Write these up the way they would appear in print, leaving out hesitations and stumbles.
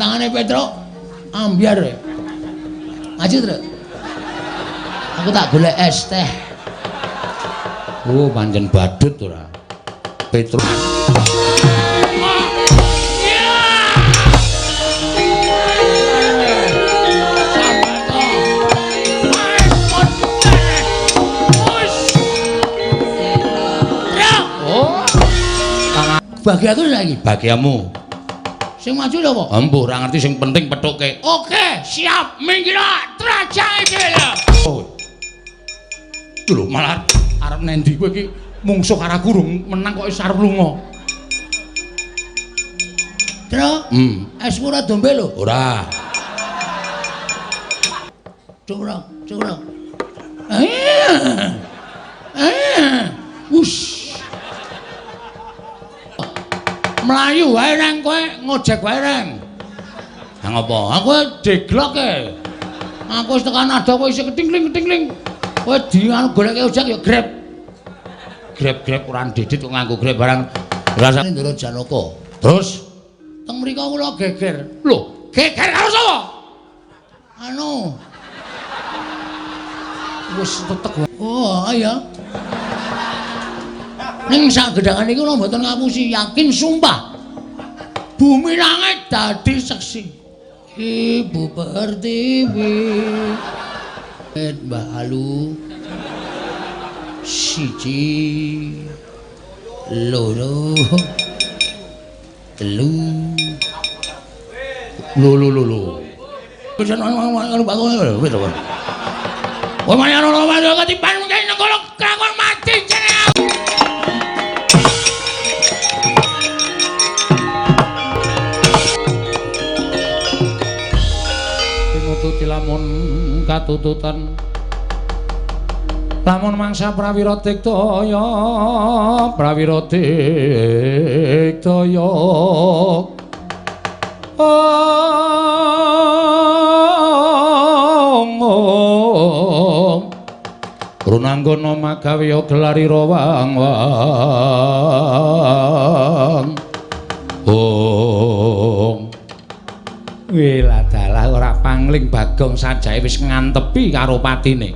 Tangane Petruk ambyar. Maju, Truk. Aku tak golek es teh. Oh, pancen badut ora. Petruk. Bagi aku saiki. Bagiamu. Sing maju lho apa? Embuh ora ngerti sing penting pethuke. Oke, siap. Minggir trajang iki lho. Oh. Itu lho malah arep nendi kowe iki mungsuh karo aku durung menang kok wis arep lunga. Truk. Es ora dombe lho. Ora. Curang. Wush. Melayu wae reng kowe, ngojek wae reng. Ha ngopo? Aku deglok e. Aku wis tekan ada kowe isih ketingling. Kowe dianu goleke ojek ya Grab. Grab ora didit kok nganggo Grab barang. Rasane Ndoro Janaka. terus Teng mriko kula geger. lho, Geger karo sapa? Anu. wis tetek wae. Oh, iya. Ning sak gedhangan iki kula mboten ngapusi, yakin sumpah. Bumi langit dadi seksi. Ibu Pertiwi. Mbah Alu. Siji. Loro. Telu. Lho. Wis ana bakone wis to. Kowe mayan ora wae ketipan mengke nengkolo krakon mati jenenge. Pinututi lamun katututan lamun mangsa prawira diktaya Runanggana magawe gelarira wang-wang Wila dalah ora pangling Bagong Sajae wis ngantepi karo patine.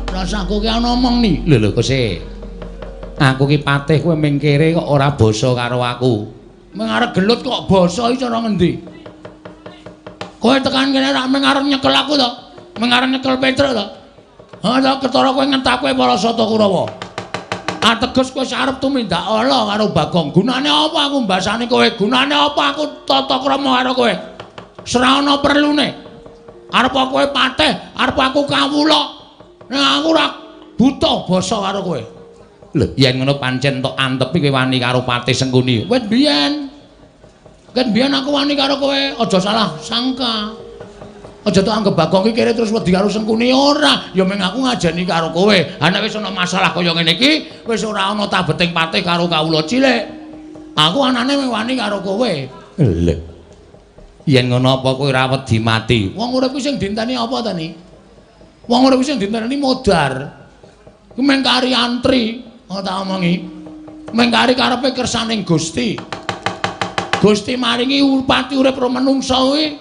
Rasaku ki ana omong ni. Lho kose. Aku ki patih kowe mingkire kok ora basa karo aku. Meng arep gelut kok basa iki cara ngendi? Kowe tekan kene rak meng arep nyekel aku to? Meng arep nyekel Petruk to? Ha to ketara kowe ngentak kowe para Sata Kurawa. Ateges kowe arep tumindak ala karo Bagong. Gunane apa aku mbasani kowe? Gunane apa aku tata krama karo kowe? Ora ana perlune. Arep kowe patih, arep aku kawula. Nek aku ora butuh basa karo kowe. Lho, yen ngono pancen tok antepi kowe wani karo Patih Sengkuni. Wit biyen. Ken biyen aku wani karo kowe, aja salah sangka. Aja tok anggap Bagong iki kere terus wedi karo Sengkuni ora. Ya meng aku ngajeni karo kowe. Ha nek wis ana masalah kaya ngene iki, wis ora ana tabeting patih karo kawula cilik. Aku anane wani karo kowe. Lho. Yen ngono apa kowe ora wedi mati? Wong urip ku sing dinteni apa ta ni? Wong urip ku sing dinteni modar. Ku meng kari antri, tak omongi. Meng kari karepe kersaning Gusti. Gusti maringi pati urip ro manungsa kuwi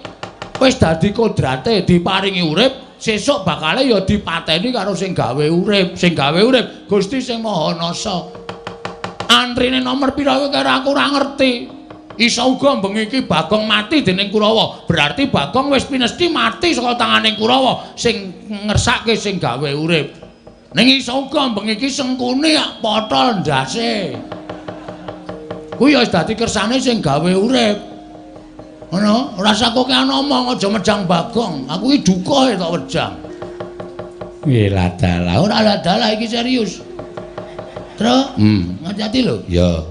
wis dadi kodrate diparingi urip, sesuk bakale ya dipateni karo sing gawe urip. Sing gawe urip Gusti sing Maha Nasa. Antrine nomor pira kuwi karo aku ora ngerti. Isa uga bengi iki Bagong mati dening Kurawa. Berarti Bagong wis pinesti mati saka tanganing Kurawa sing ngersake sing gawe urip. Ning isa uga bengi iki Sengkuni potol ndase. Kuwi ya wis dadi kersane sing gawe urip. Ngono, ora sakoke ana omong aja mejang Bagong. Aku iki duka tok wejang. Nggih ladalah. Ora ladalah iki serius. Truk, ngati lho. Ya.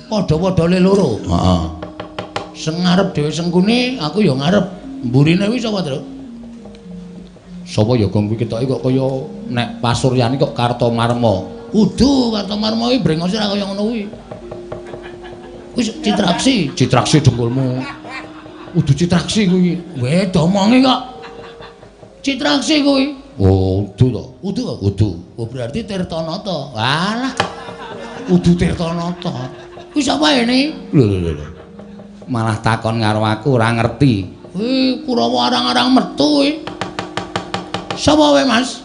Padha-padha le loro. Heeh. Sing ngarep dhewe Sengkuni, aku ya ngarep. Mburine kuwi sapa, Truk? Sapa ya gong kuwi ketoke kok kaya nek Pasuryani kok Kartomarma. Kudu Kartomarma kuwi brengose ora kaya ngono kuwi. Wis Citraksi. Citraksi dengkulmu. Udu Citraksi kuwi. Weh, domonge kok. Citraksi kuwi. Oh, udu to. Udu kok. Udu. Oh, berarti Tirtanata. Walah. Udu Tirtanata. Kuwi sapa ini? Lho. Malah takon karo aku ora ngerti. Kurawa arang-arang metu kuwi. Sapa wae, Mas?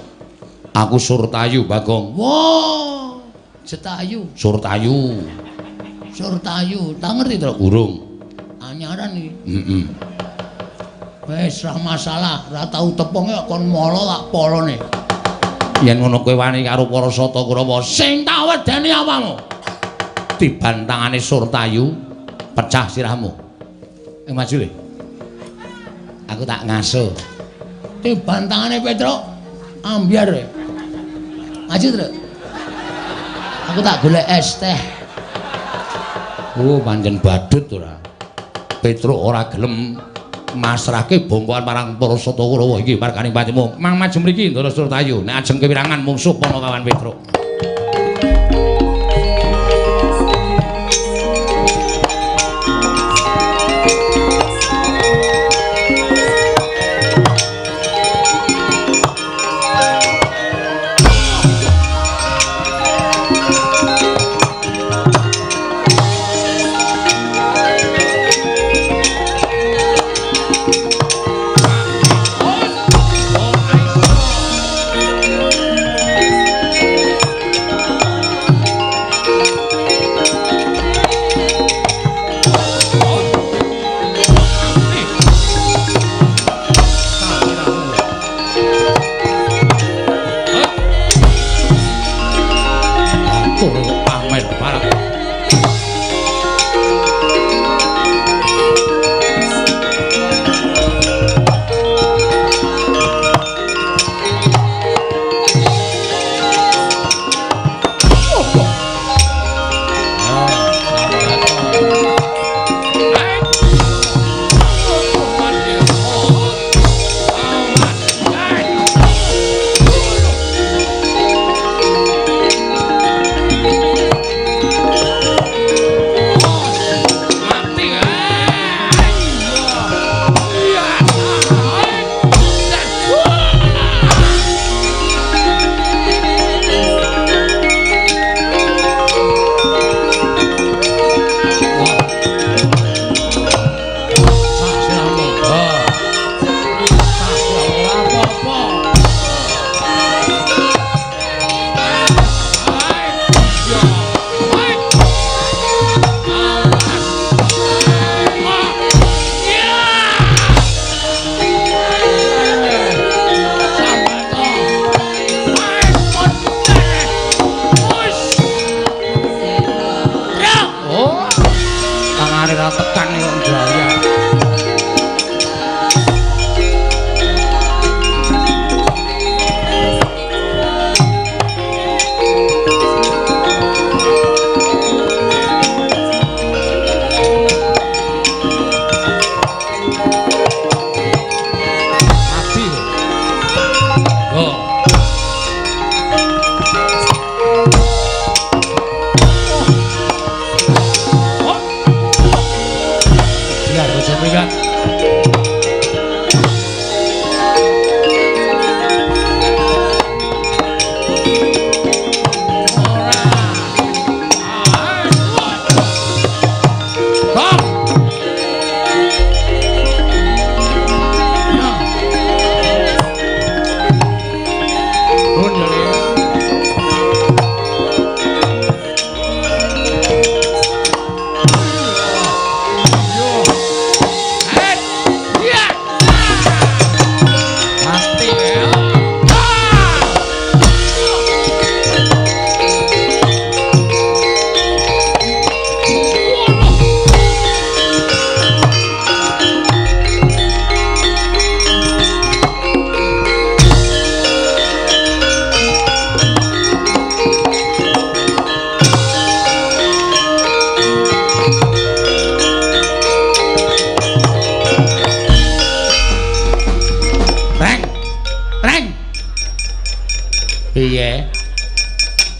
Aku Surtayu, Bagong. Wah, Jetayu. Surtayu. Surtayu, tak ngerti to? Urung. Anyaran iki. Heeh. Wis ra masalah, ra tau teponge kon molo tak polone. Yen ngono kowe wani karo para Sata Kurawa Sing tak wedeni apamu? dibantangane Surtayu pecah sirahmu. Maju le. Aku tak ngaso. Dibantangane Petruk ambyar. Maju, Truk. Aku tak golek es teh. Oh, pancen badut ora. Petruk ora gelem masrahke bomboan marang para Sata Kurawa iki marganing patimu. Mang maju mriki Ndara Surtayu. Nek ajeng kewirangan mungsuh Panakawan Petruk.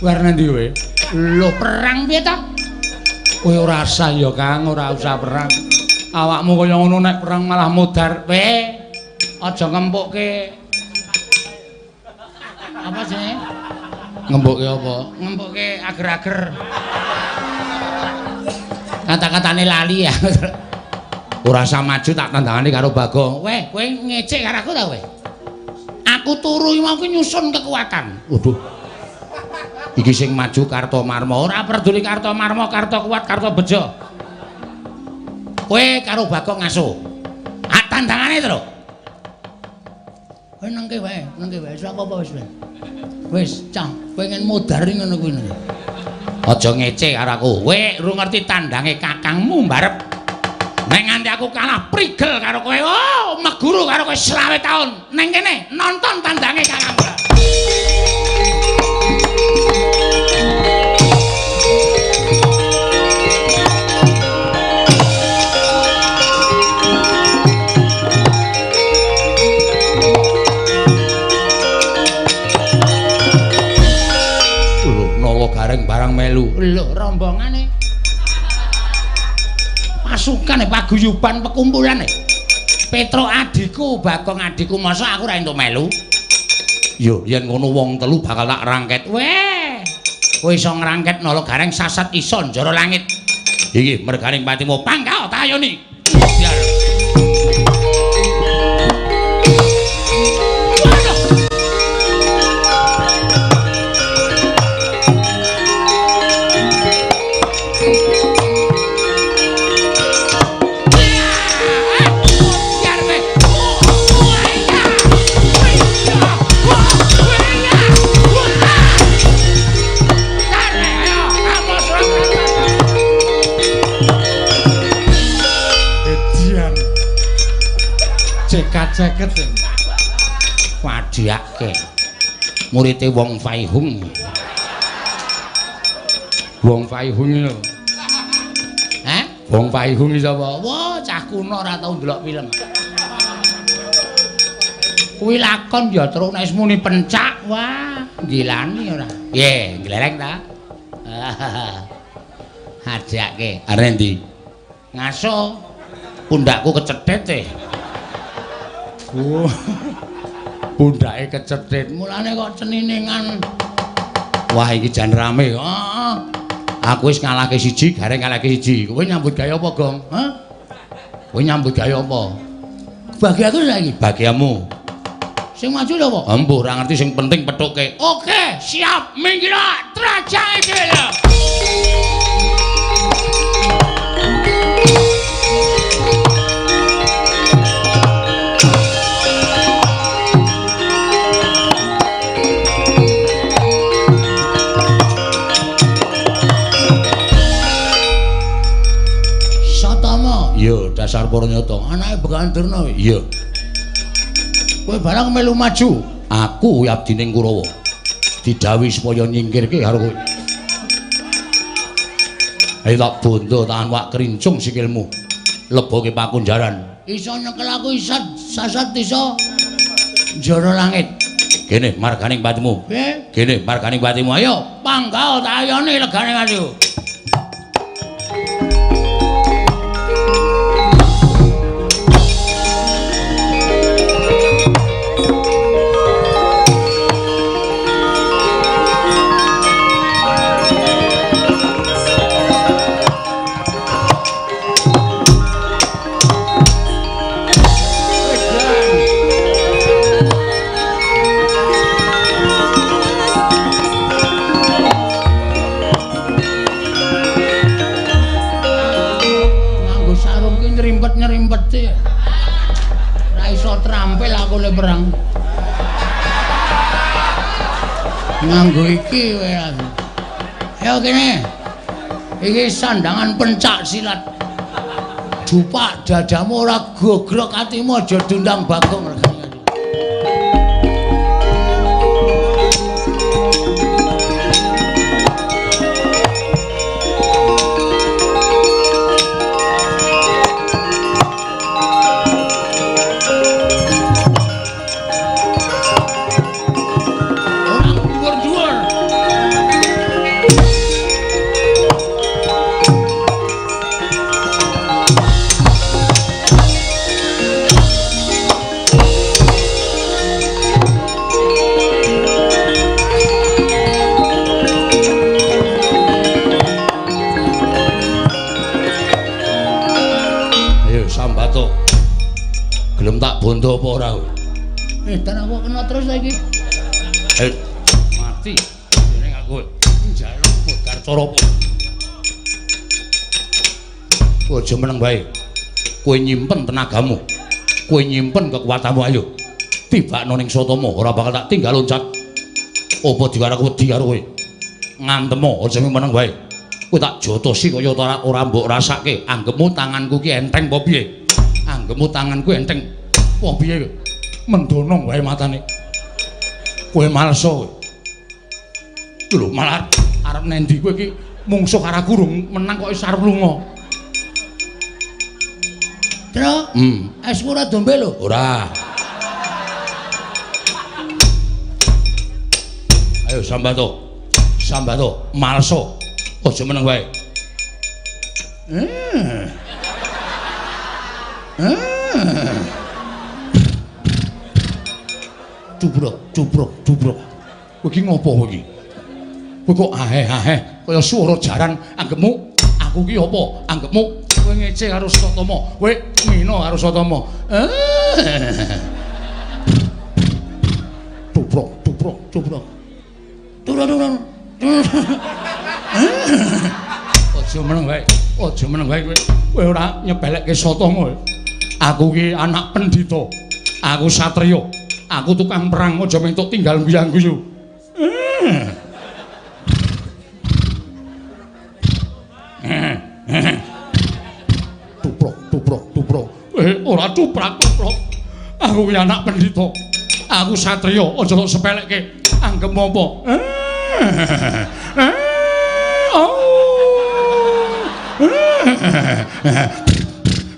Warna ndi kowe? Lho perang piye ta? Kowe ora usah ya Kang, ora usah perang. Awakmu kaya ngono nek perang malah mudhar. Aja ngempukke. Apa sih? Ngembukke apa? Ngempukke ager-ager. Kata-katane lali ya. Ora usah maju tak tandangane karo Bagong. Weh, kowe ngecek karo aku ta kowe? Aku turu iki mau nyusun kekuatan. Waduh. Iki sing maju Kartomarma, ora peduli Kartomarma, Kartokuat, Kartobejo. Kowe karo Bagong ngaso. Ah tandangane terus. Kowe nengke wae, wis apa wis. Wis, cah, pengen modari ngono kuwi. Aja ngecek karo aku. Kowe ora ngerti tandange kakangmu mbarep. Nek nganti aku kalah prigel karo kowe, oh, meguru karo kowe 20 taun. Ning kene nonton tandange kakangmu. Gareng barang melu. Lho, rombongane. Pasukane paguyuban pekumpulan. Petro adikku, Bagong adikku, masa aku ora entuk melu? Yo, yen ngono wong telu bakal tak rangket. Weh. Kowe iso ngrangket nala gareng sasat iso njara langit. Iki merganing patimu pangkal tayoni. Biar. Ceket wadiake murite Wong Faihung. Wong Faihung lho. Hah? Wong Faihung iki sapa? Wah, cah kuno ora tau ndelok film. Kuwi lakon ya terus nek muni pencak, wah, gilani ora. Piye, glereng ta? Hajake. Arep ndi? Ngaso pundakku kecethit e. Oh. Pundake kecethit. Mulane kok ceniningan. Wah, iki jan rame. Heeh. Aku wis ngalahke siji, gareng ngalahke siji. Kowe nyambut gawe apa, Gong? Hah? Kowe nyambut gawe apa? Bagi aku saiki. Bagiamu. Sing maju lho apa? Embuh ora ngerti sing penting pethuke. Oke, siap. Minggir trajang iki lho. Iya, dasar Puranyata. Anake Bekanderna. Iya. Kowe barang melu maju. Aku abdine Kurawa. Didhawuhi supaya nyingkirke karo kowe. Ayo tak bondo tahan wak kerincung sikilmu. Leboke pakunjaran. Iso nyekel aku isat sasat iso njara langit. Kene marganing patimu. Piye? Kene marganing patimu. Ayo, Panggal tayone legane maju. Nyerimpet-nyerimpet ora iso trampil aku le perang nganggo iki kowe aku. Ayo kene iki sandangan pencak silat dupak dadamu ora gogrok atimu aja dundang Bagong regane. Gelem tak bondo apa ora? Dan aku kena terus saiki. Mati. Jeneng aku njaluk modar cara apa? Aja meneng bae. Kowe nyimpen tenagamu. Kowe nyimpen kekuatanmu ayo. Tibakno ning Sotama ora bakal tak tinggal loncat. Apa diwaraku wedi karo kowe? Ngantemo aja meneng bae. Kowe tak jotosi kaya ora mbok rasake. Anggepmu tanganku ki enteng apa piye? Anggepmu tanganku enteng apa piye? Mendonong wae matane. Kowe malso kowe. Lho malah arep nendi kowe iki mungsuh karo aku rung menang kok wis arep lunga. Tro? Es ora dombe lho. Ora. Ayo sambato. Sambato, malso. Aja meneng wae. Cubrok. Kowe iki ngopo kowe iki? Kowe kok aheh kaya swara jaran anggepmu. Aku ki apa? Anggepmu kowe ngece karo Sotama. Kowe ngina karo Sotama. Cubrok. Turun. Aja meneng wae kowe. Kowe ora nyepelekke Sotama. Aku ki anak pendhita. Aku satriya. Aku tukang perang, aja mentuk tinggal guyang-guyu. Tuprok. Ora tuprak. Aku ki anak pendhita. Aku satriya, aja kok sepelekke. Anggep apa?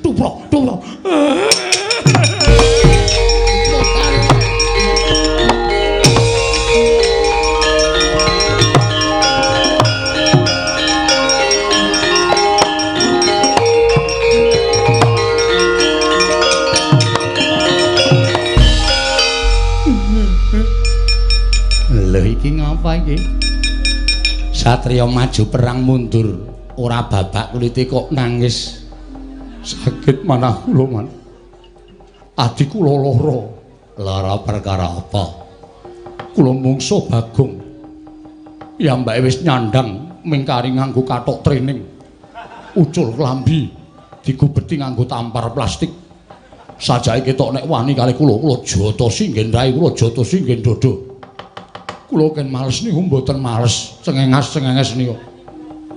Tuprok. Lho iki ngapa iki? Satriya maju perang mundur, ora babak kulite kok nangis. Sakit manah kula man. Adi kula lara. Lara perkara apa? Kula mungsuh Bagong. Piyambake wis nyandang mingkari nganggo kathok training. Ucul klambi digubeti nganggo tampar plastik. Sajake ketok nek wani kali kula jotosi nggen rai, kula jotosi nggen dodo. Kula ken males niku mboten males, cengenges niku.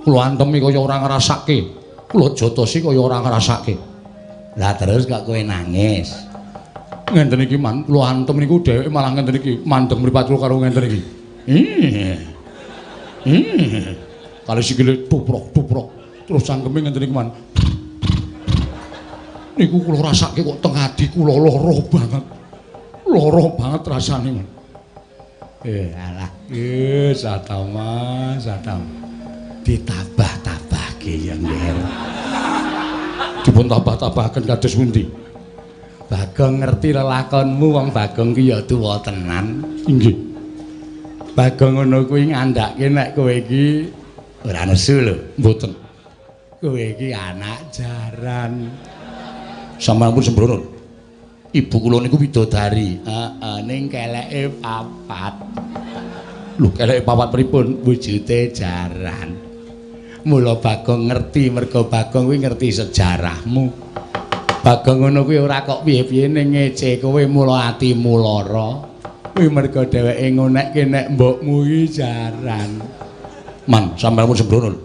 Kula antemi kaya ora ngrasake. Kula jotosi kaya ora ngrasake. Lah terus kok kowe nangis. Ngenten iki man, kula antem niku dheweke malah ngenten iki mandeng mripat kula karo ngenten iki. Kali sikile tuprok. Terus cangkeme ngenten iki man. Niku kula rasake kok teng ati kula lara banget. Lara banget rasane man. Alah, Satama. Ditabah-tabahke ya nggih. Dipun tabah-tabahaken kados pundi? Bagong ngerti lelakonmu wong Bagong ki ya tuwa tenan. Inggih. Bagong ngono kuwi ngandhake nek kowe iki ora nesu lho, mboten. Kowe iki anak jaran. Sampun sembrono. Ibu kula niku widodari. Ning keleke papat. Lho, keleke papat pripun? Wujude jaran. Mula Bagong ngerti, mergo Bagong kuwi ngerti sejarahmu. Bagong ngono kuwi ora kok piye-piye ning ngece kowe mula atimu lara. Kuwi mergo dheweke ngonekke nek mbokmu iki jaran. Man, sampun sembrono.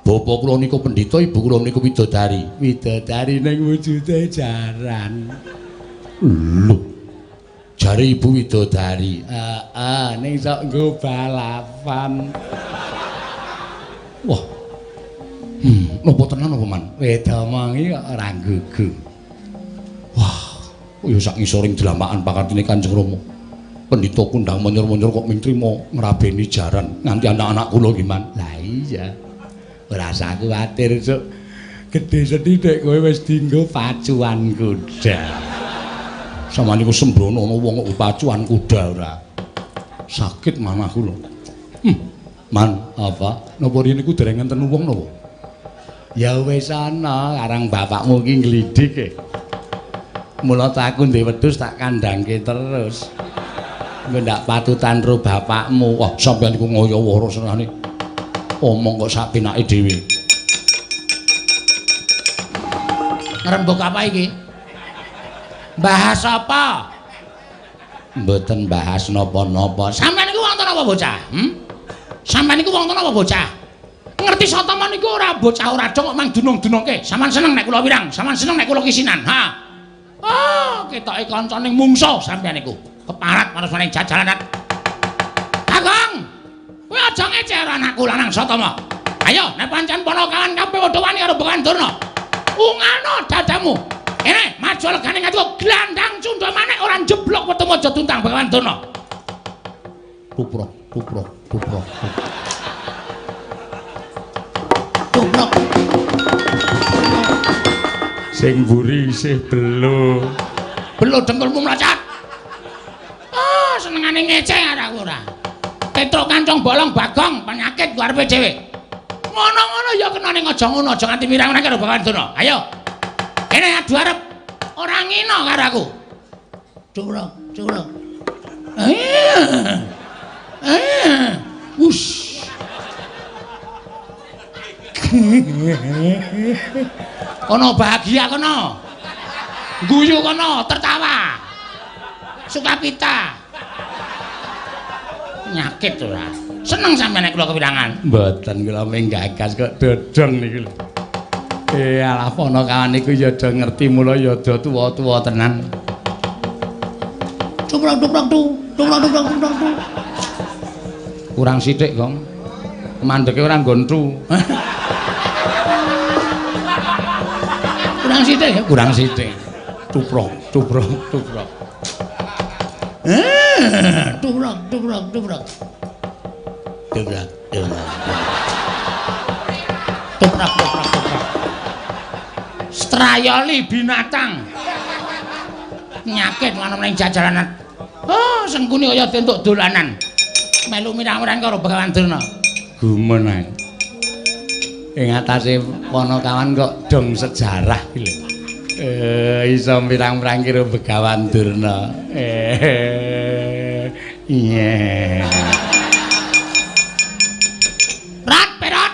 Bapak kula niku pendhita, ibu kula niku widodari. Widodari ning wujude jaran. Lho. Jare ibu widodari. Ning sok nggo balapan. Wah. Napa tenan apa man? Wedomongi kok ora gugu. Wah, ya sak ngisoring dlamakan pakatine Kanjeng Rama. Pendhita kundang monyor-monyor kok mintrimo ngrabeni jaran nganti anak-anak kula ki man. Lah iya. Ora usah kuwatir, Cuk. Gedhe sethithik kowe wis dienggo pacuan kuda. Sama niku sembrono ana wong kok pacuan kuda ora. Sakit manah kula. Man, apa? Napa rene niku dereng enten wong napa? Ya wis ana, karang bapakmu ki nglidik e. Mula aku ndek wedhus tak kandhangke terus. Engko ndak patutan ro bapakmu. Wah, sampeyan iku ngoyo-woro senane. Omong kok sak pinake dhewe. Ngrembug apa iki? Bahas apa? Mboten bahas napa-napa. Sampeyan iku wonten apa bocah? Sampeyan iku wonten apa bocah? Ngerti Sataman iku ora bocah ora dong kok mang dunung-dunungke. Sampeyan seneng nek kula wirang, sampeyan seneng nek kula kisinan. Ha. Oh, ketoke kancane mungsuh sampeyan iku. Keparat marang maning jajalanan. Agong. Kowe aja ngeceh anakku lanang Satama. Ayo, nek pancen ponokawan kabeh padha wani karo Bekan Durna. Ungano dadamu. Kene, maju legane ngatu glandang cundha manik ora jeblok wetemu aja tuntang Bekan Durna. Tuprok. Tuprok. Sing mburi isih belo. Belo dengkulmu mlacat. Ah, senengane ngeceh aku ora. Petruk kancung bolong Bagong penyakit ku arepe dhewe. Ngono-ngono ya kenane aja ngono, aja nganti mirang-mirang karo Bekan Durna. Ayo. Kene adu arep ora ngino karo aku. Cukup. Wush. Kono bahagia kono. Guyu kono, tertawa. Sukacita. Nyakit ora. Seneng sampeyan nek kula kewirangan. Mboten kula menggagas kok dodong niku lho. Alah ponokawan niku ya do ngerti mula ya do tuwa-tuwa tenan. Dubrang. Kurang sithik, Gong. Mandeke ora nggontu. Kurang sithik. Tuprok. Tubrang. Strayali binatang. Nyakit ana ning jajalanan. Oh, sengkuni kaya entuk dolanan. Melu mirang-mirang karo Bekan Durna. Gumen ae. Ing atase ponokawan kok dong sejarah iki lho. Iso mirang-mirang karo Bekan Durna. Iya. Perot.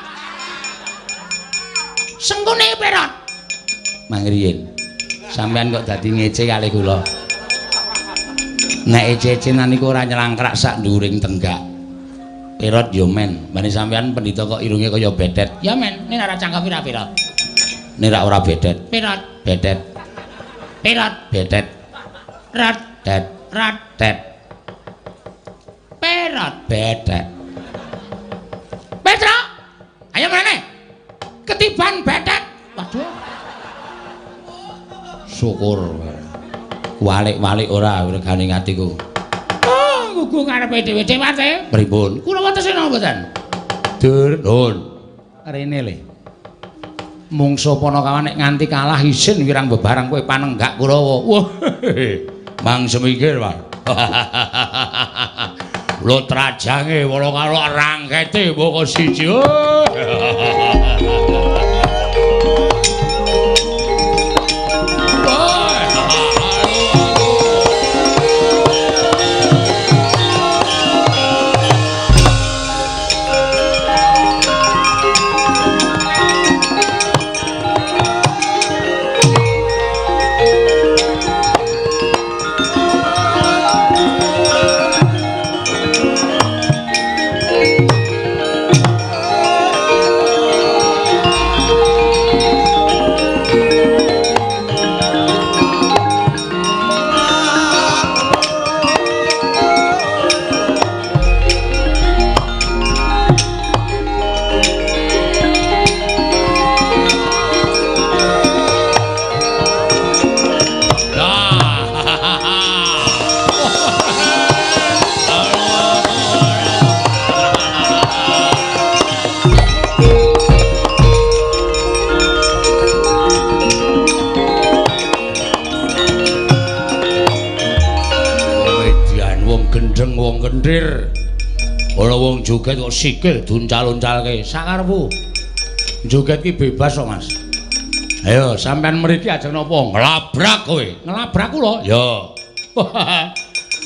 Sengkuni perot. Mangriyen. Sampeyan kok dadi ngece kali kula. Nek ece-ecenan niku ora nyelangkrak sak nduring tenggak. Perot yo men, bani sampeyan pendhita kok irunge kaya bedet. Ya men, nek ora cangkem pira perot. Nek ora bedet. Perot. Bedet. Perot. Bedet. Rat. Det. Rat. Det. Perot. Bedet. Petra. Ayo meneh. Ketiban bedet. Waduh. Syukur. Walik-walik ora regane atiku. Oh, gugu karepe dhewe dewate. Pripun? Kula wonten napa mboten? Dur, nun. Rene le. Mungsuh ponokawan nek nganti kalah isin wirang bebarang kowe panenggak Kurawa. Wah. Mang semikir, Pak. Lho trajange wala karo rangkete moko siji. Wong kendir. Ora wong joget kok sikil duncal-uncalke. Sakarepmu. Joget ki bebas kok, Mas. Ayo sampean mriki ajeng napa? Nglabrak kowe. Nglabrak kula? Ya.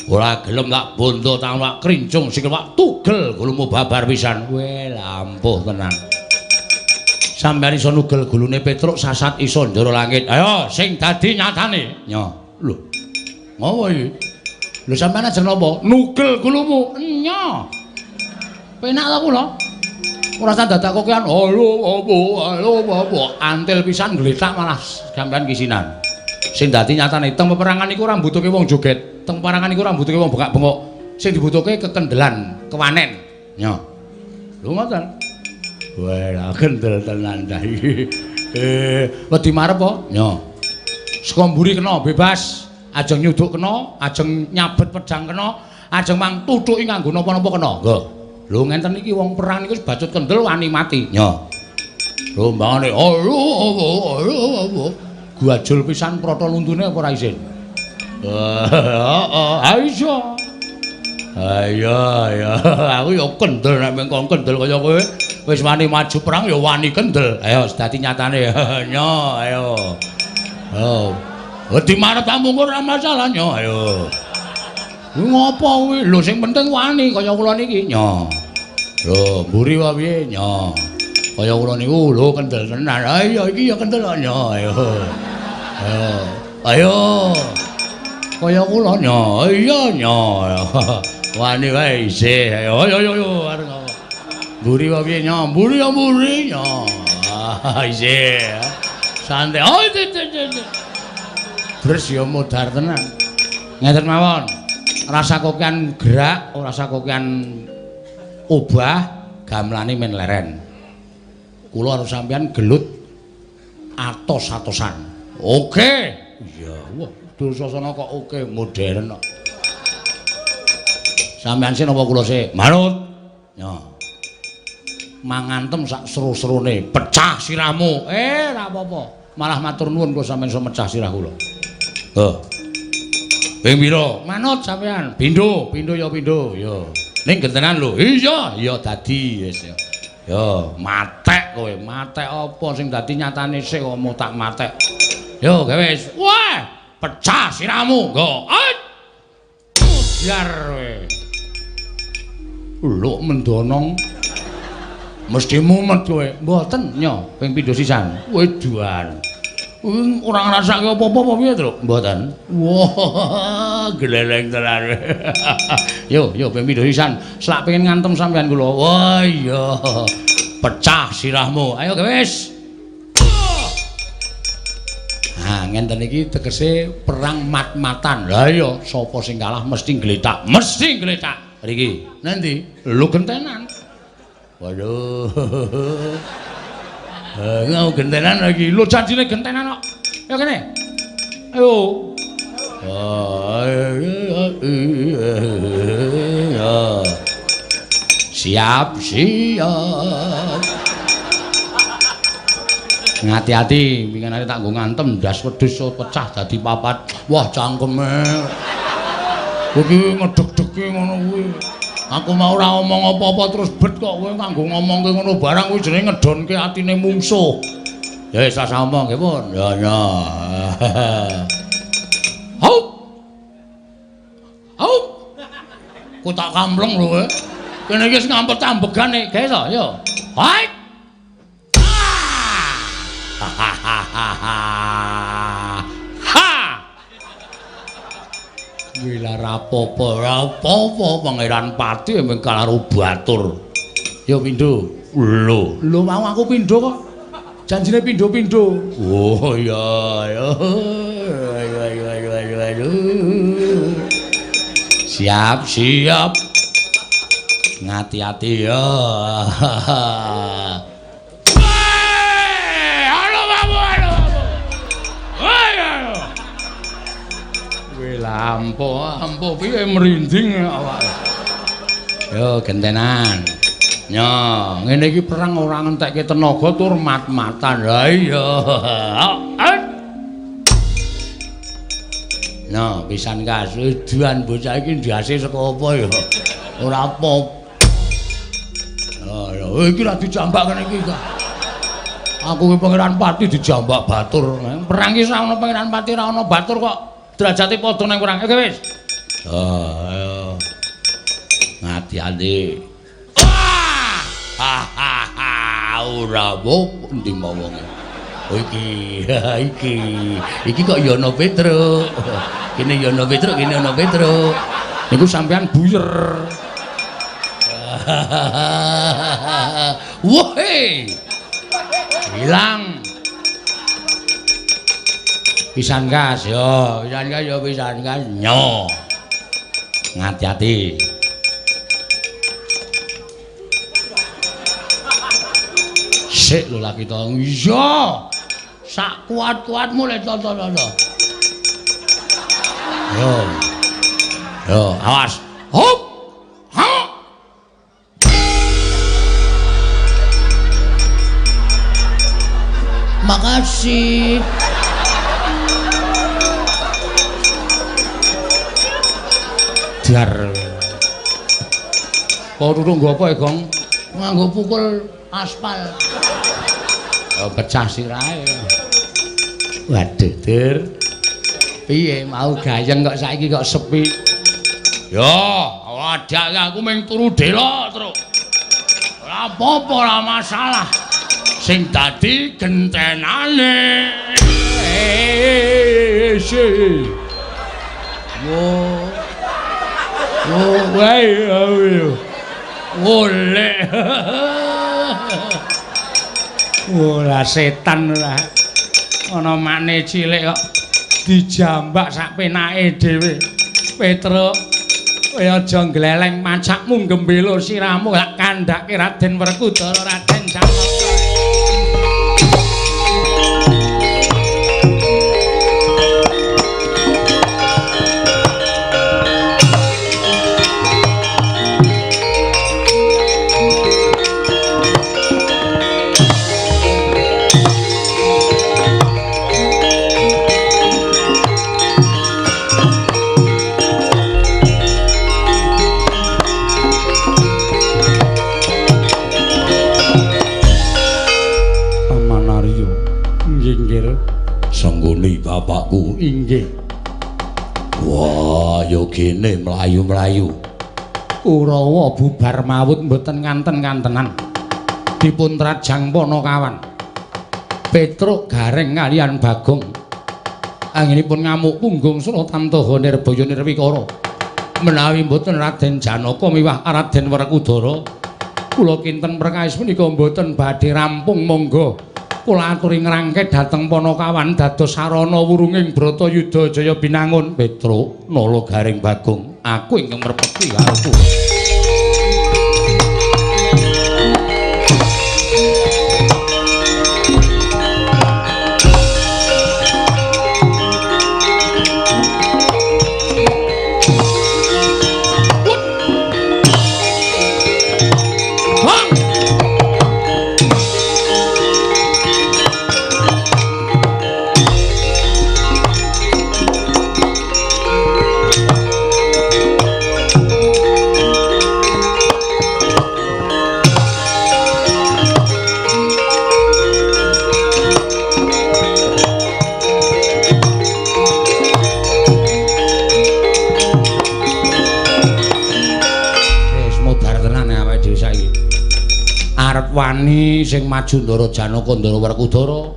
Ora gelem tak bondo tangan tak krincung sikil tak tugel gulumu babar pisan. Weh lampuh tenan. Sampeyan iso nugel gulune Petruk sasat iso njero langit. Ayo sing dadi nyatane. Ya. Lho. Ngopo iki? Lho sampeyan ajeng napa? Nugel gulumu. Nya. Penak ta kula? Ora usah dadak kokean. Halo apa? Antil pisan gletak malah sampeyan kisinan. Sing dadi nyatane teng peperangan iku ora mbutuhke wong joget. Teng peperangan iku ora mbutuhke wong bengak-bengok. Sing dibutuhke kekendelan, kewanen. Nya. Lho ngoten. Wah, kendel tenan ta iki. Wedi marep apa? Nya. Saka mburi kena bebas, ajeng nyuduk kena, ajeng nyabet pedang kena, ajeng mang tuthuki nganggo napa-napa kena. Nggih. Lho ngenten iki wong perang niku bacut kendel wani mati. Nya. Lho mbangane guajul pisan prata luntune apa ora isin? Aisyah. Ayo, aku ya kendel nek mengko kendel kaya kowe wis wani maju perang ya wani kendel. Ayo dadi nyatane. Nya, ayo. Oh. Wedi marep tamu ora masalah nya, ayo. Kuwi ngopo kuwi? Lho sing penting wani kaya kula niki. Nya. Lho, mburi wae piye? Nya. Kaya kula niku lho kendel tenan. Ayo iki ya kendel nya, ayo. Ayo. Kaya kula nya. Iya nya. Wani wae isih. Ayo arep ngopo. Mburi wae piye nya? Mburi ya mburi nya. Isih. Santai. Oh, Bres ya modar tenan. Ngeten mawon. Rasa kokean gerak, rasa kokean obah, gamelane men leren. Kula harus sampean gelut atos-atosan. Oke. Iya, wah, Dursasana kok oke, modern kok. Sampean sih napa kula sih? Manut. Ya. Mangantem sak seru-serune, pecah sirahmu. Ora apa-apa. Malah matur nuwun kula sampean iso mecah sirah kula. Ping pira? Manut sampean. Pindho ya pindho, ya. Ning gentenan lho. Iya dadi wis ya. Ya, matek kowe. Matek apa sing dadi nyatane sik kok mau tak matek. Yo, gawe wis. Wah, pecah sirahmu. Nggo. Biar kowe. Lho mendonong. Mesti mumet kowe. Mboten, nya, ping pindho sisan. Wedoan. Ora ngrasake apa-apa apa piye, Truk? Mboten. Wah, gleleng tenan. Yo, ping pindho sisan. Selak pengen ngantem sampean kula. Wah, iya. Pecah sirahmu. Ayo, wis. Nah, ngenten iki tegese perang mat-matan. Lah iya, sapa sing kalah mesti ngletak. Mesti ngletak. Mriki. Nanti lu gentenan. Waduh. Ngau gentenan lagi. Lu janjine gentenan kok. Ya kene. Ayo. Siap. Ngati-ati, pinginane tak nggo ngantem ndas wedhus pecah dadi papat. Wah, cangkeme. Kuwi ngedeg-degi ngono kuwi. Aku mau ora omong apa-apa terus bet kok kowe kanggo ngomongke ngono barang kuwi jenenge ngedonke atine mungsuh. Ya wis asa omong nggih pun. Ya. Haup. Ku tak kampleng lho kowe. Kene iki wis ngampet ambegane, gae to, ya. Hai. Wila rapopo Pangeran Pati emang karo batur. Ya pindho. Lho mau aku pindho kok. Janjine pindho-pindho. Oh iya. Siap. Ngati-ati ya. Ampuh piye merinding awak. Yo gentenan. Nya, ngene iki perang ora ngentekke tenaga tur mat-matan. Ha iya. Nah, pisan kasuduan bocah iki ndase saka apa ya? Ora apa. Oh, iki ra dijambak kene iki kok. Aku ki Pangeran Pati dijambak batur. Perang ki ora ana Pangeran Pati ora ana batur kok derajate padha nang perang. Oke wis. Ayo. Ngati-ati. Ora apa ndi mawonge. Oh iki kok ya ana Petruk. Kene ya ana Petruk, kene ana Petruk. Niku sampean buyer. Wohe. Hilang. Pisan gas yo, pisan gas nyo. Ngati-ati. Sik lho laki to. Iya. Sak kuat-kuatmu le to. Yo, awas. Hop. Ha. Makasih. Dar. Kok durung nggo apa, Gong? Nganggo pukul aspal. Oh, pecah sirahe. Waduh, Dur. Piye mau gayeng kok saiki kok sepi? Yo, wadak aku mung turu delok terus. Ora apa-apa, ora masalah. Sing dadi gentenane. Oleh. Ora setan ora. Ana mane cilik kok dijambak sak penake dhewe. Petruk, kowe aja gleleng macakmu gembelo siramu lak kandhake Raden Werkudara Raden Janaka. Sanggone bapakku inggih. Wah, ya kene mlayu-mlayu. Kurawa bubar mawut mboten nganten-ngantenan. Dipun trajang Panakawan. Petruk Gareng kaliyan Bagong. Anggenipun ngamuk punggung Suratantaha Nirbaya Nirwikara. Menawi mboten Raden Janaka miwah Raden Werkudara, kula kinten perkawis menika mboten badhe rampung monggo. Kula aturi ngrangket dhateng Panakawan dados sarana wurunging Bratayuda Jaya binangun. Petruk Nala Gareng Bagong, aku ingkang merpati karo kowe. Wani sing maju Ndara Janaka Ndara Werkudara.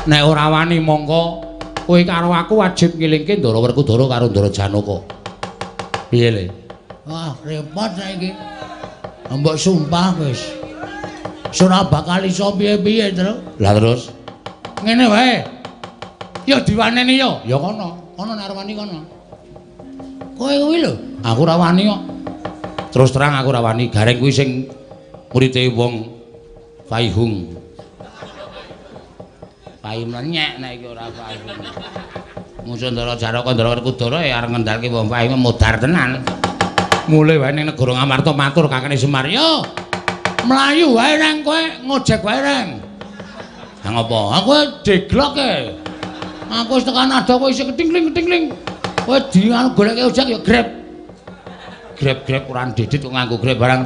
Nek ora wani mongko kowe karo aku wajib ngilingke Ndara Werkudara karo Ndara Janaka. Piye le? Wah, repot saiki. Mbok sumpah wis. Ora bakal iso piye-piye, Tru. Lah terus ngene wae. Ya diwaneni ya. Ya kono. Kono nek wani kono. Kowe kuwi lho. Aku ora wani kok. Terus terang aku ora wani. Gareng kuwi sing murite wong Paihung. Paihung nyek nek iki ora Paihung. Musuh Ndara Janaka Ndara Werkudara ya arep ngendhalke wong Paihung modar tenan. Mulih wae ning negara Ngamarta matur kakene Semar, "Yo, mlayu wae nang kowe ngojek wae reng." Ha ngopo? Aku deglok e. Aku wis tekan ada kowe isih ketingling-ketingling. Kowe di anu goleke ojek ya grab. Grab kurang didit kok nganggo grab barang.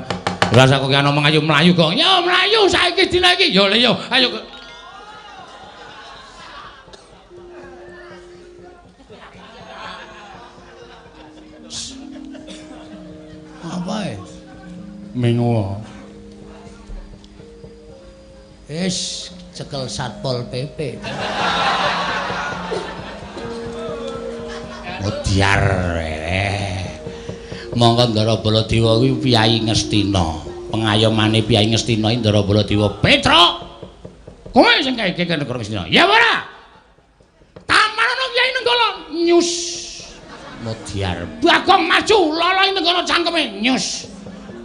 Rasa kok ana omong ayo mlayu kok. Ya mlayu saiki dina iki. Ya le yo, ayo Mengo. Wis cekel Satpol PP. Mudyar. Monggo Ndara Baladewa kuwi Piyai Ngastina. Pengayomane Piyai Ngastina Ndara Baladewa. Petra. Kowe sing kaeke Negara Ngastina. Ya ora. Taman ana Piyai Nenggala. Nyus. Mudyar. Bagong maju loloi Nenggala cangkeme. Nyus.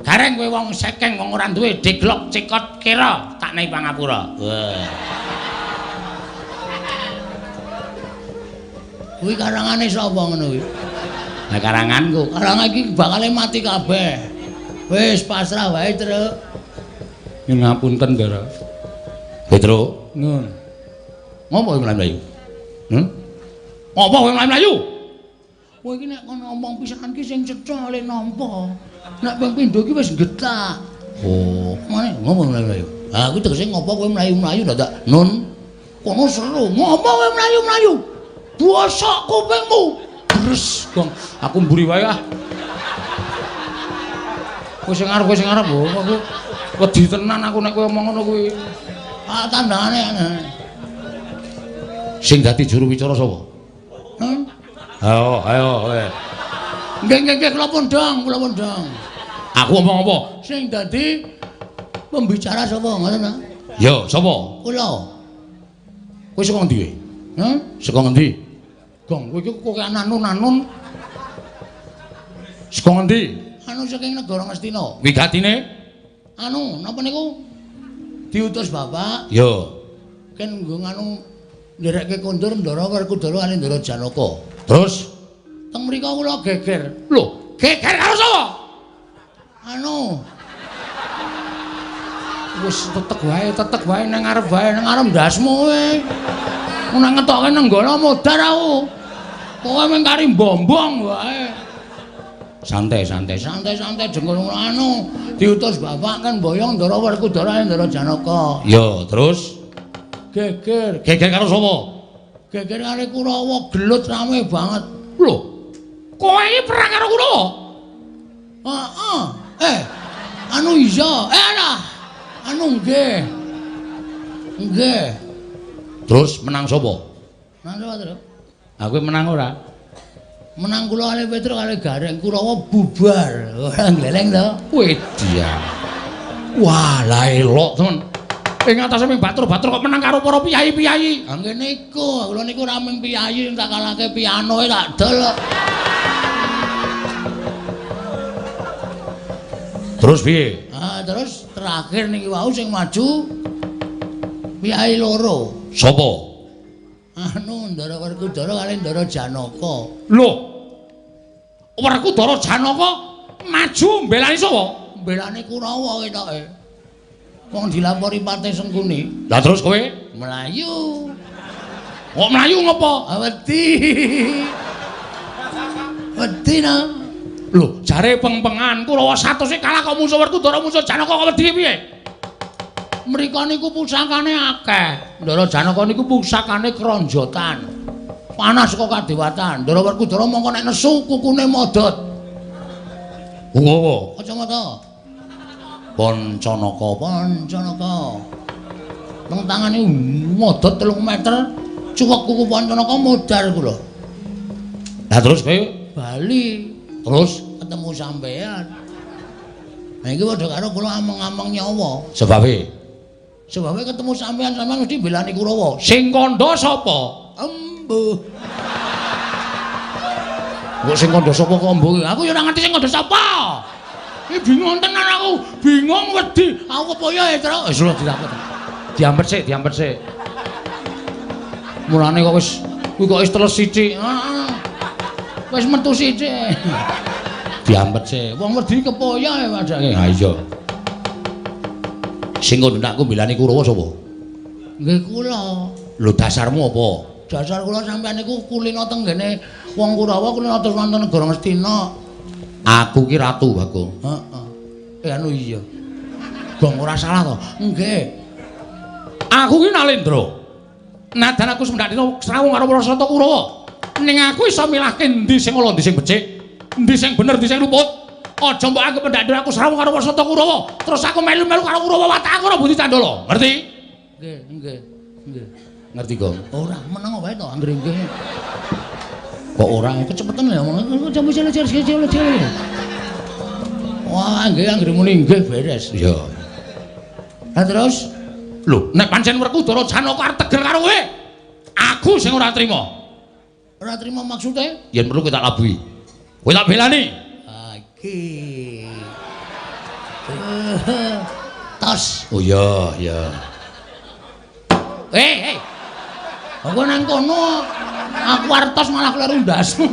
Gareng kowe wong sekeng wong ora duwe deglok cikot kira tak nai pangapura. Wah. Kuwi karangane sapa ngono kuwi? Lah karanganku. Karangan iki bakale mati kabeh. Wis pasrah wae, Truk. Nyun ngapunten, Ndara. Petro, Nun. ngopo kowe mlayu? Ngopo kowe mlayu? Kowe iki nek kon ngomong pisanan ki sing cetha le nampa. Nek ping pindho ki wis getak. Oh, mana ngopo mlayu? Ah, kuwi tegese ngopo kowe mlayu-mlayu dadak Nun? Kono seru. Ngopo kowe mlayu-mlayu? Bosok kupingmu. Bres, Gong. Aku mburi wae ah. Kowe sing arep aku wedi tenan aku nek kowe omong ngono kuwi. Ah, tandangane. Sing dadi juru wicara sapa? Ayo, kowe. Nggih, kula pundhang. Aku omong apa? Sing dadi pembicara sapa ngoten ta? Ya, sapa? Kula. Kowe saka endi? Saka endi? Gong, kowe iki kok anun-anun. Saka endi? Anu saking Negara Ngastina. Wigatine? Anu, napa niku? Diutus Bapak Ya. ken nggo nganu nderekke kondur Ndara Werkudara kali Ndara Janaka. Terus Teng mriko kula geger. lho, geger karo sapa? Anu. Wis tetek wae nang ngarep ndasmu kowe. Ora ngetokke Nenggala modar aku. Kowe mung kari bombong wae. Santai. Jengkul anu diutus Bapak kan mboyong Ndara Werkudara Ndara Janaka. Ya, terus Geger karo sapa? geger kali Kurawa gelut rame banget. Lho, kowe iki perang karo Kurawa? Heeh. Anu iya. Alah. Anu nggih. Terus menang sapa? Nang sapa, Tru? Aku menang ora? Menang kula kali Petro kali Gareng Kurawa bubar. Ora gleleng to. Wedya. Wah, la elok, temen. Ing atase ming batur-batur kok menang karo para piyai-piyai. Ha nggih niku, kula niku ra mung piyayi tak kalahke pianoe tak dol. Terus piye? Terus terakhir niki wau sing maju piyai loro. Sapa? Anu Ndara Werkudara kali Ndara Janaka. Lho. Werkudara Janaka maju mbelani sapa? Belane Kurawa ketoke. Wong dilapori Partai Sengkuni. Lah terus kowe Melayu. kok mlayu ngopo? Wedi. Wedi na. Lho, jare peng-pengan Kurawa 100 e kalah kok musuh Werkudara musuh Janaka kok wedi piye? Mriko niku pusakane akeh. Ndara Janaka niku pusakane kronjotan. Panas kok kadewatan. Ndara Werkudara mongko nek nesu kukune modot. Ngowo. Kacamata. Pancanaka. Teng tangane modot 3 meter. Cuwek kuku Pancanaka modar kula. Lah terus kowe Bali. terus Ketemu sampean. Nah iki padha karo kula ameng-ameng nyawa. sebabe Sebabnya ketemu sampean mesti belani Kurawa. sing kandha sapa? Embuh. Kok sing kandha sapa kok mbok? Aku ya ora ngerti sing kandha sapa. Iki bingung tenan aku. Bingung wedi. Aku kepoyo ya, Tru. Wis lho diampet sik. Mulane kok wis kuwi kok wis teles sithik. Heeh. Wis metu sithik. Diampet sik. Wong wedi kepoyo ya padake. Ha iya. Sing ngundakku mbelani Kurawa sapa? Nggih kula. Lho dasarmu apa? Dasar kula sampean niku kulino teng ngene wong Kurawa kulino terus wonten Negara Ngastina. Aku ki ratu, Bagong. Heeh. Anu iya. Gong ora salah to? Nggih. Aku ki Nalendra. Nadan aku semendakno srawung karo Prasata Kurawa. Ning aku iso milahke endi sing ala, endi sing becik, endi sing bener, endi sing luput. Aja mbok anggap ndak aku srawung karo Wasata Kurawa, terus aku melu-melu karo Kurawa Wataka ora Budi Candala. Ngerti? Nggih. Ngerti, Gong? Ora meneng wae to anggere nggih. Kok ora kecepetan ya ngomong jam cilik. Wah, nggih anggere muni nggih beres. Iya. Lah terus lho, nek pancen Werkudara Janaka arep teger karo kowe, aku sing ora trima. Ora trima maksude? Yen perlu kowe tak labuhi. Kowe tak belani. Iki. Tos. Oh iya. Aku nang kono aku artos malah kleru ndasmu.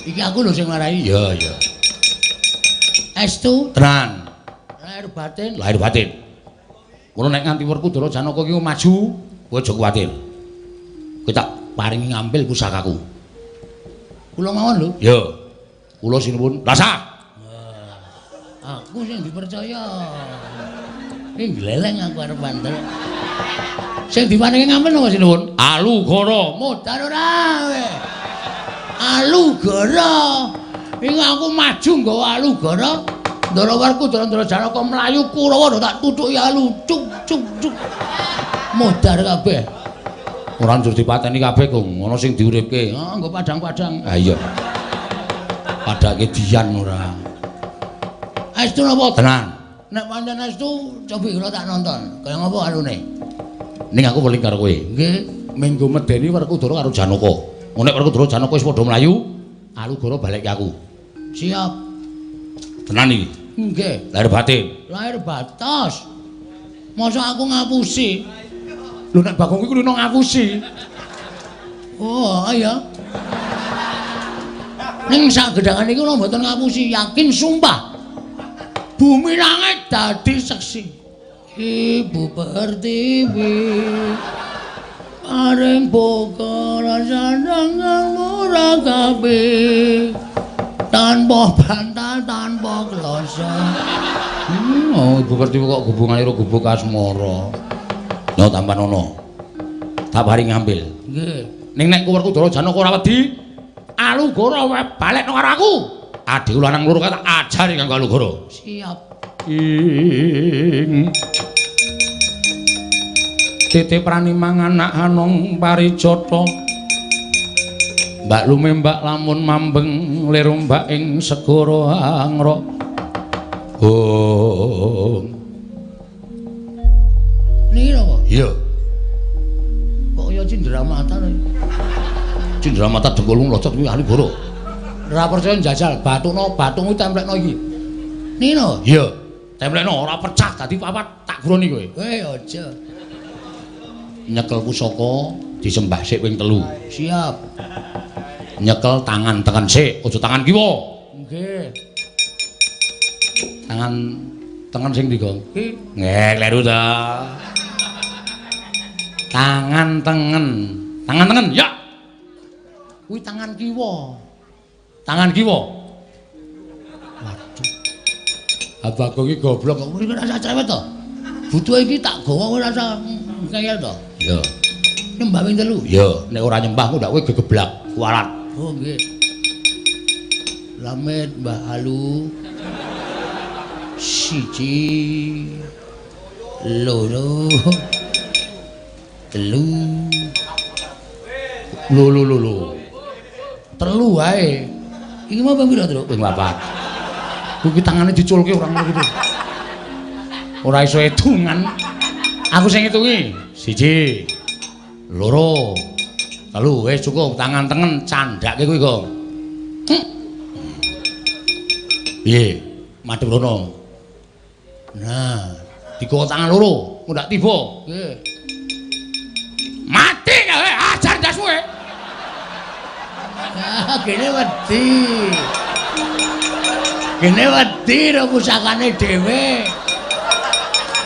Iki aku lho sing marai. Iya. Estu Tenan. lahir batin. Ngono nek nganti Werkudara Janaka iki maju, kowe aja kuwatir. Kowe tak paringi ngambil pusakaku. Kula mawon lho. Ya. Kula sinuwun. Rasa. Aku sing dipercaya. Ini gleleng aku arep bantel. Sing diparingi ngambil napa sinuwun? Alugara. Modar ora we. Alugara. Iki aku maju nggawa alugara. Ndara Werkudara Janaka mlayu Kurawa tak tutuki alu cuk. Modar kabeh. Ora njur dipateni kabeh, Gong. Ana sing diuripke. Nggo padang-padang. Ha iya. Padake dian ora. Estu napa? Tenan. Nek pancen estu coba kula tak nonton. Kaya ngapa alune? Ning aku weling karo kowe. Nggih. Minggu medeni Werkudara karo Janaka. Nek Werkudara Janaka wis padha mlayu, alugara balekke aku. Siap. Tenan iki. Nggih. Lahir batin. Lahir batas. Masa aku ngapusi? Lho nek Bagong iki kudu ngapusi. Oh, iya. Ning sak gedhangan iki kula mboten ngapusi, yakin sumpah. Bumi langit dadi seksi. Ibu Pertiwi. Areng bokor sandangan murah kabeh. Tanpa bantal, tanpa kloso. Oh, Ibu Pertiwi kok hubungane karo Gubuk Asmara. Yo tampan ono. Tak paring ngambil. Nggih. Ning nek Werkudara Janaka ora wedi, alugara wae balekno karo aku. Adikku lanang loro tak ajari kanggo alugara. Siap. Ing titip prani mangan anak anong paricata. Mbak lumembak lamun mambeng lirombak ing segara angra. Oh. Niki napa? Iya. Kok ya cindramata lho. Cindramata dengkulmu locot kuwi ahli goro. Ora percaya njajal batune templekno iki. Niki no? Iya. Templekno ora pecah dadi papat tak guroni kowe. Aja. Nyekel pusaka disembah sik ping 3. Siap. Nyekel tangan tekan sik, aja tangan kiwa. Nggih. Tangan sing ndi, Gong? Iki Kleru ta. Tangan tengen, ya. kuwi tangan kiwa. Tangan kiwa. Waduh. Abagong iki goblok kok mriki rasa cewek to. Butuh iki tak gawa ora rasa kaya to. Ya. Nyembah ping 3. Ya, nek ora nyembah ku ndak kowe gegeblak, kualat. Oh nggih. Lamet Mbah Alu. Siji. Loro. Telu. Lho. Telu wae. Iki mau ping pira, Truk? Ping 4. Kuwi tangane diculke ora ngono gitu. Ora iso edungan. Aku sing ngitungi. 1, 2, 3. Wis cukup tangan tengen candhake kuwi, Gong. Piye? Madhep rono. Nah, Digawa tangan loro, ndak tiba. nggih. Mati kowe, ajar dasmu kowe. Ah, kene wedi. Kene wedi ro pusakane dhewe.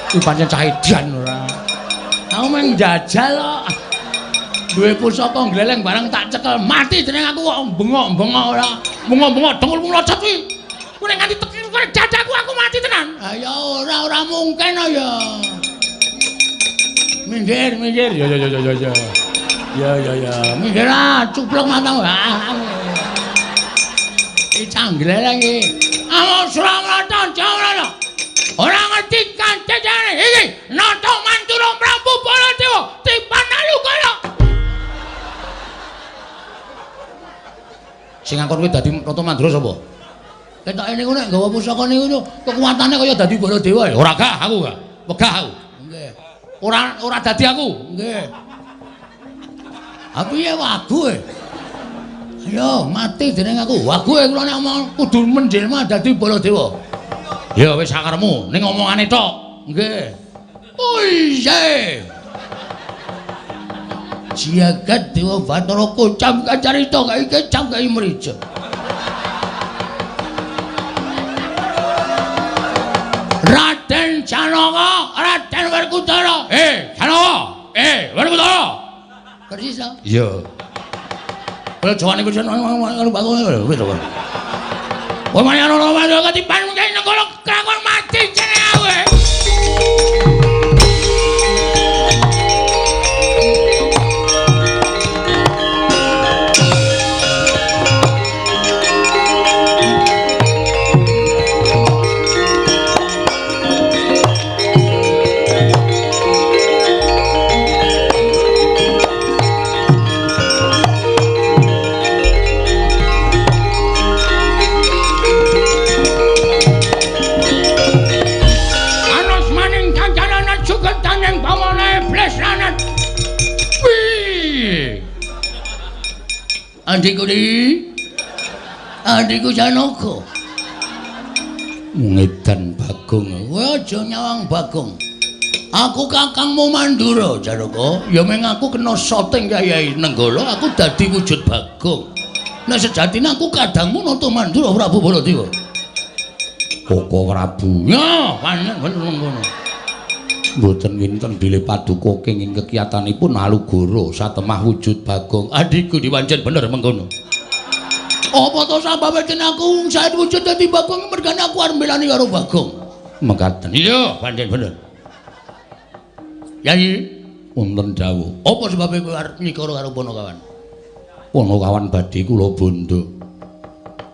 Kuwi pancen cah edan ora. Aku meng jajal kok. Duwe pusaka gleleng barang tak cekel mati jeneng aku kok bengok-bengok ora. Bengok-bengok dengkulmu locot kuwi. Kowe nek nganti tekir kowe dadaku aku mati tenan. Ah ya ora mungkin ya. Minggir. Ya. Ya. Minggir ah, cuplok matamu. Iki canggele iki. Awak Suramrata Jawara. Ora ngerti kancane iki nata Mantura Prabu Baladewa dipanalu kaya. Sing ngakon kuwi dadi nata Mandura sapa? Ketoke niku nek nggawa pusaka niku kekuatane kaya dadi Baladewa ya. Ora gak aku gak. Wegah aku. Nggih. Ora dadi aku. Nggih. Aku ya wagu e. Ayo mati dening aku. Wagu e kula nek omong kudu menjelma dadi Baladewa. Ya wis sakaremu ning omongane tok. Nggih. Oh iya. Jagat Dewa Bathara kocam kacarita kae kecam kae mrijo. Raden Janaka, Raden Werkudara. Janaka. Werkudara. Persis ta? Iya. Kula jawane kuwi karo bakone wis to. Kowe mari ana ora ketipan mengke negara kakon mati jenenge awe. Adikku Janaka. Ngedan Bagong. Kowe aja nyawang Bagong. Aku kakangmu Mandura, Janaka. Ya meng aku kena soting Kyai Nenggala, aku dadi wujud Bagong. Nek sejatine aku kadangmu nata Mandura Prabu Baladewa. Koko Prabu. Ya, bener ngono. Mboten winten bilih paduka kenging kekiyatanipun Alugara satemah wujud Bagong. Adikku diwanjen bener mengkono. Apa to sababe kene aku saet wujud dadi Bagong mergane aku arep mbelani karo Bagong. Mekaten. Iya, pancen bener. Yai, wonten dawuh. Apa sebabe kowe arep nyikara karo Panakawan? Panakawan badhe kula bondo.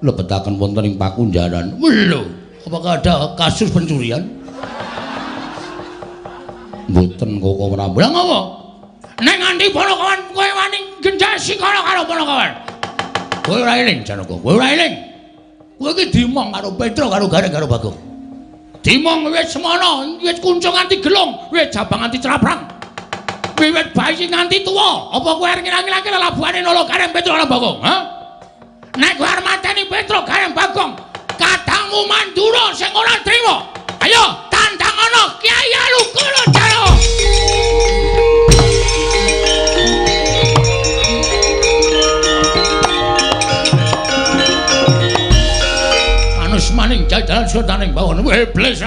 Lebetaken wonten ing Pakunjaran. Lho, apakah ada kasus pencurian? Mboten Koko Prabu. Lah ngopo? Nek nganti Panakawan kowe wani genjasi karo Panakawan. Kowe ora eling Janaka, kowe ora eling. Kowe iki dimong karo Petra karo Gareng karo Bagong. Dimong wis semono, wis kuncung nganti gelung, wis jabang nganti craprang. Wiwit bayi nganti tuwa, apa kowe arep ngilang-ilangke lelabuhane nolo Gareng Petra karo Bagong, ha? Nek kowe arep mateni Petra Gareng Bagong, kadangmu Mandura sing ora trima. Ayo tandhangono Kyai Alugara Janaka. Manus maning jajalan sodaning bawon iblis.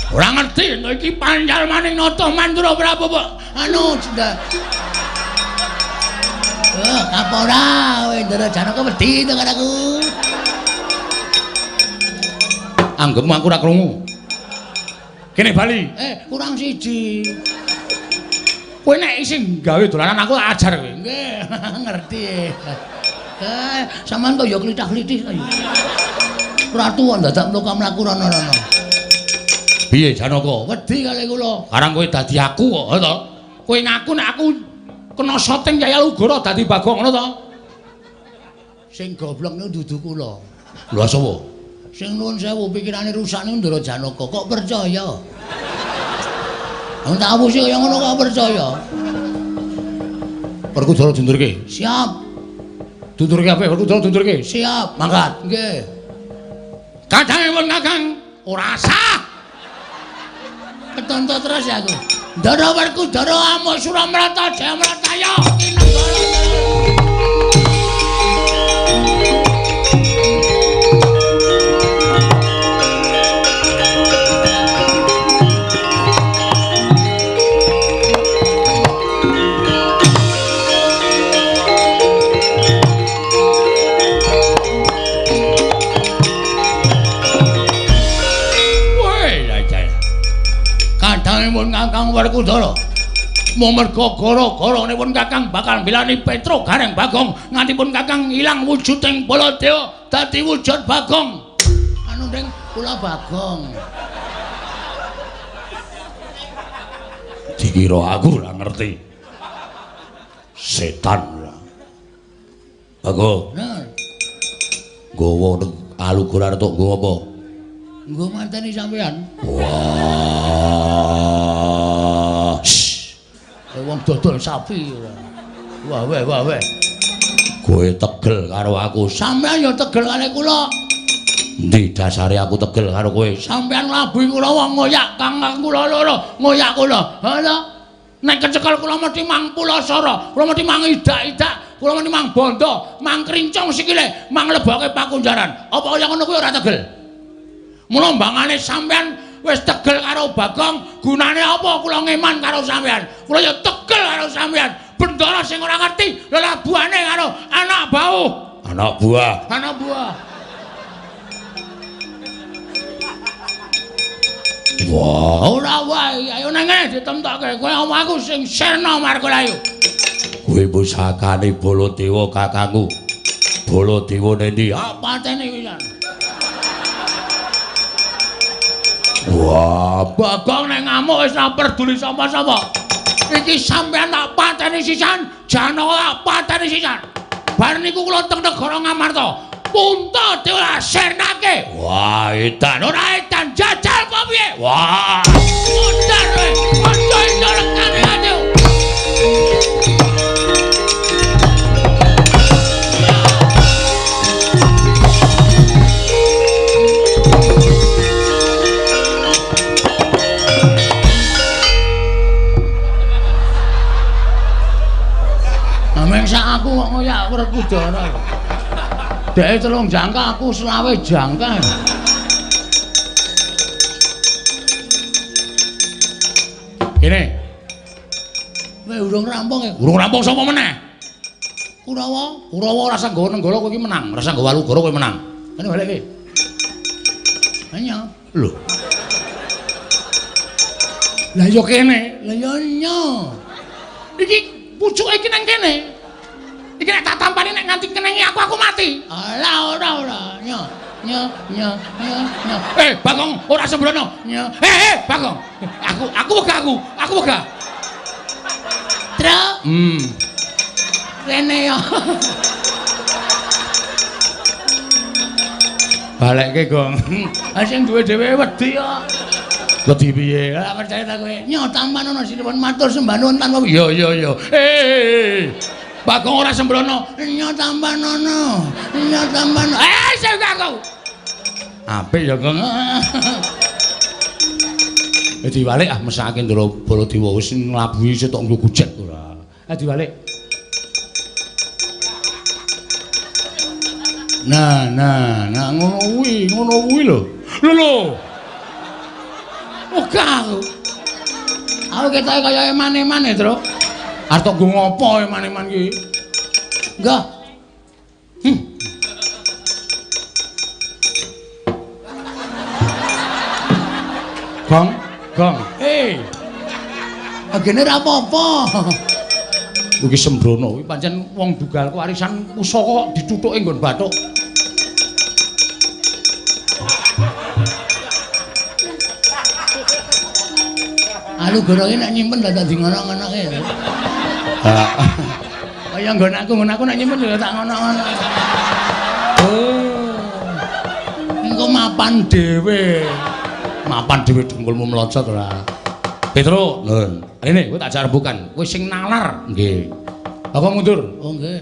Ora ngerti iki panjal maning nata Mandura Prabu anu cinta. Kapora Wendra Janaka wedi tekan aku. Anggepmu aku ora krungu. Kene bali. Kurang siji. Kowe nek isih gawe dolanan aku ajar kowe. Nggih, ngerti. Sampeyan kok ya klithah-klithih kaya. Ratu kok dadak mlaku rono-rono. Piye Janaka? Wedi kali kula. Karang kowe dadi aku kok, to. Kowe ngaku nek aku kena soting Kyai Alugara dadi Bagong ngono to. Sing goblok niku dudu kula. Lha sapa? Sing nuwun sewu pikirane rusak niku Ndara Janaka kok percaya. Wong tak awusi kaya ngono kok percaya. Werkudara dundurke. Siap. Dundurke apa? Werkudara dundurke. Siap. Mangkat. Nggih. Kadangipun Kakang ora sah. Ketonto terus ya aku. Ndara Werkudara Amuk Suramrata Jayamrataya Kinegara. Kadangipun Kakang Werkudara merga gara-garanipun Kakang bakal mbelani Petra Gareng Bagong ngantipun Kakang ilang wujuding Baladewa dadi wujud Bagong. Anu ning kula Bagong. Dikira aku ora ngerti. Setan ora. Bagong. Nah, Gowo alugur arep tok nggo apa? nggo manteni sampean. Wah. Wong dodol sapi ora. Wah weh. Kowe tegel karo aku. Sampean ya tegel karo kula. Ndi dasare aku tegel karo kowe? Sampean labuhi kula wong ngoyak kangkang kula loro, ngoyak kula. Ha lho. Nek kecekel kula mesti mang pulasara, kula mesti mang idak-idak, kula mesti mang bondo, mang krincong sikile, mang leboke pakunjaran. Apa kaya ngono kuwi ora tegel? Mula mbangane sampean wis tegel karo Bagong, gunane apa kula ngeman karo sampean? Kula ya tegel karo sampean. Bendara sing ora ngerti lelabuhane karo anak bau. Anak buah. Anak buah. Wah, Ora wae, ayo nang ngene ditemtokke. Kowe omahku sing sirna Margalayu. kowe pusakane Baladewa kakangku. Baladewa nendi? Apa tene pisan? Wah, Bagong nek ngamuk wis ora peduli sapa-sapa. Iki sampean tak pateni sisan, Janaka tak pateni sisan. Bar niku kula teng negara Ngamarta. Punta diolah sirnake. wah, edan. Ora edan jajal apa piye? Wah. Mundar kowe. Aja iso rekane ati. Ameng sak aku kok ngoyak Werkudara. Dek 3 jangka aku 20 jangka. Kene. Kowe urung rampung ya? Urung rampung sapa meneh? Kurawa. Kurawa rasa nggawa nenggala kowe iki menang, rasa nggawa Walugara kowe menang. Kene balik iki. Hanya. Lho, Lah ya kene. Lah ya nya. Iki pucuke iki nang kene. Iki nek tak tampani nek nganti kenengi aku mati. Alah ora. Nya. Bagong ora sembrono. Nya. Bagong. Aku wegah. Tro. Kene ya. Balekke, Gong. Ah sing duwe dhewe wedi ya. wedi piye? Ora percaya ta kowe. Nya tampan ana sinuwun matur sembah nuwun tanpa. Iya. Bagong ora sembrono. Nya tampan ana. Sing aku. Apik ya, Gong. Diwalik mesake Ndara Baladewa wis nglabuhi setok nggo gujet ora. Diwalik. Nah, ngono kuwi lho. Lho. Aku. Aku ketoke kaya eman-eman ya, Tru. Arep nggo ngopo eman-eman ki? Enggak. Gong. Agene ra apa-apa. Kuwi sembrono, kuwi pancen wong dugalku warisan pusaka kok ditutuke nggon bathuk. Walugara iki nek nyimpen dadak di ngono-ngonoke. Kaya nggon aku nek nyimpen ya tak ngono-ngono. Engko mapan dhewe. Dengkulmu mlocot ora. Petro, nun. Rene kowe tak jar rembukan. Kowe sing nalar. Nggih. Apa mundur? Oh nggih.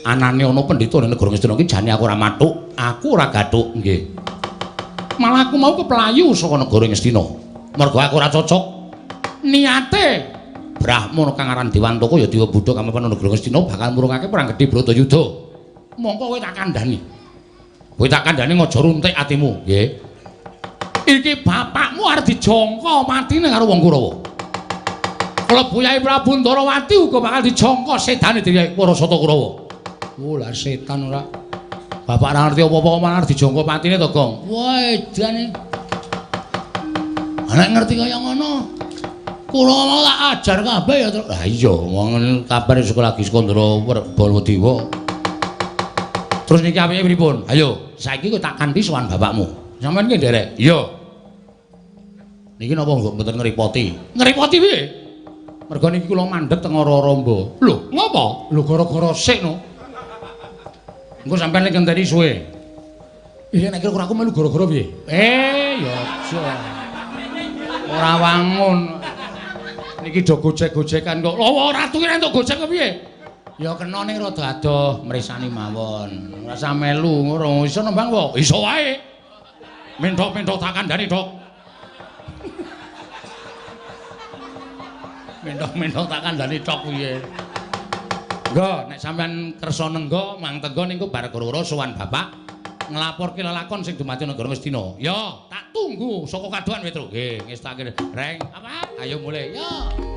Anane ana pendhita ning negara Ngastina iki jane aku ora mathuk, aku ora gathuk. Nggih. Malah aku mau keplayu saka negara Ngastina. Mergo aku ora cocok. Niate Brahmana kang aran Dewantaka ya Dewa Buddha kamepan negara Ngastina bakal murungake perang gedhe Bratayuda. Mongko kowe tak kandhani. Kowe tak kandhani aja runtik atimu, nggih. Iki bapakmu arep dijangka matine karo wong Kurawa. Klebu Yai Prabu Ndarawati uga bakal dijangka sedane Dewi Parasata Kurawa. Oh lah setan ora. Bapak ora ngerti apa-apa malah arep dijangka matine to, Gong. Wah edan. Anak ngerti kaya ngono. Kula tak ajar kabeh ya, Tru. Lah iya, wong kabar saka lagi Skandara Baladewa. Terus niki apike pripun? Ayo, saiki kowe tak kanthi sowan bapakmu. Sampeyan ki nderek. Iya. Niki napa mboten ngripoti? Ngripoti piye? Mergo niki kula mandheg teng Raramba. Lho, ngopo? Lho gara-gara sik no. Engko sampeyan lek ngenteni suwe. Iya nek kira aku melu gara-gara piye? Ya aja. Ora wangun. Niki do gojek-gojekan kok. Lho ratu ki entuk gojek kok piye? Ya kena ning rada adoh mresani mawon. Ora usah melu ngono. Iso nembang kok? Iso wae. Menthok-menthok tak kandhani, Dok. Menthok-menthok tak kandhani tok piye. Nggo, nek sampean kersa nenggo mang tenggo niku bar gara-gara sowan bapak nglaporke lelakon sing dumadi negara Mestina. Ya, tak tunggu saka kadohan Petro. Nggih, ngestake. Reng, apa? Ayo mulai. Yo.